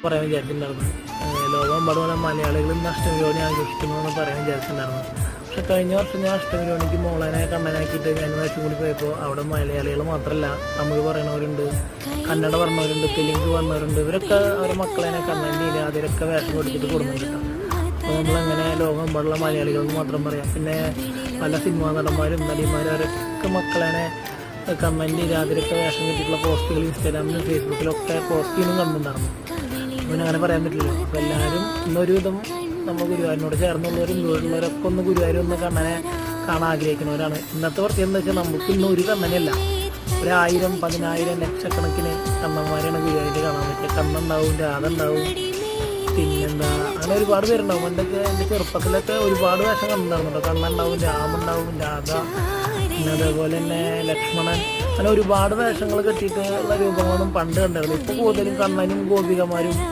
പറയാൻ വിചാരിച്ചിട്ടുണ്ടായിരുന്നു. ലോകമെമ്പാടുമുള്ള മലയാളികൾ ഇന്ന് അഷ്ടമിരോണി ആഘോഷിക്കുന്നു എന്ന് പറയാൻ വിചാരിച്ചിട്ടുണ്ടായിരുന്നു. പക്ഷെ കഴിഞ്ഞ വർഷം ഞാൻ അഷ്ടമിരോണിക്ക് മോളനെ കണ്ണനാക്കിയിട്ട് ഞാൻ വയസ്സും കൂടി പോയപ്പോൾ അവിടെ മലയാളികൾ മാത്രമല്ല, തമിഴ് പറയണവരുണ്ട്, കന്നഡ പറഞ്ഞവരുണ്ട്, തെലുങ്ക് പറഞ്ഞവരുണ്ട്. ഇവരൊക്കെ അവരുടെ മക്കളെ കണ്ണൻ്റെ അതിലൊക്കെ വേഷം കൊടുത്തിട്ട് കൊടുക്കുന്നുണ്ട്. അപ്പോൾ നമ്മളങ്ങനെ ലോകമെമ്പാടുള്ള മലയാളികൾക്ക് മാത്രം പറയാം. പിന്നെ പല സിനിമാ നടന്മാരും നടിമാരും അവരൊക്കെ മക്കളെ കമൻറ്റ് അതിലൊക്കെ വേഷം കിട്ടിയിട്ടുള്ള പോസ്റ്റുകൾ ഇൻസ്റ്റാഗ്രാമിലും ഫേസ്ബുക്കിലൊക്കെ പോസ്റ്റ് ചെയ്യുന്നു കണ്ടിട്ടുണ്ടായിരുന്നു. പിന്നെ അങ്ങനെ പറയാൻ പറ്റില്ല. അപ്പോൾ എല്ലാവരും ഇന്നൊരുവിധം നമ്മൾ ഗുരുവായൂരിനോട് ചേർന്നുള്ളവരും ദൂരമുള്ളവരൊക്കെ ഒന്ന് ഗുരുവായൂർ ഒന്ന് കണ്ണനെ കാണാൻ ആഗ്രഹിക്കുന്നവരാണ്. ഇന്നത്തെ പ്രത്യേകത എന്ന് വെച്ചാൽ നമുക്ക് ഇന്ന് ഒരു കണ്ണനല്ല, 1000, 10,000 ലക്ഷക്കണക്കിന് കണ്ണന്മാരെയാണ് ഗുരുവായൂരിൽ കാണാൻ പറ്റുക. കണ്ണുണ്ടാവും, രാധ ഉണ്ടാവും, പിന്നെന്താ അങ്ങനെ ഒരുപാട് പേരുണ്ടാവും. പണ്ടൊക്കെ എൻ്റെ ചെറുപ്പത്തിലൊക്കെ ഒരുപാട് വേഷം കണ്ടിട്ടുണ്ടായിരുന്നുണ്ടോ. കണ്ണുണ്ടാവും, രാമുണ്ടാവും, രാധ, പിന്നെ അതേപോലെ തന്നെ ലക്ഷ്മണൻ, അങ്ങനെ ഒരുപാട് വേഷങ്ങൾ കെട്ടിയിട്ടുള്ള രൂപങ്ങളൊന്നും പണ്ട് കണ്ടായിരുന്നു. ഇപ്പോൾ കൂടുതലും കണ്ണനും ഗോപികമാരും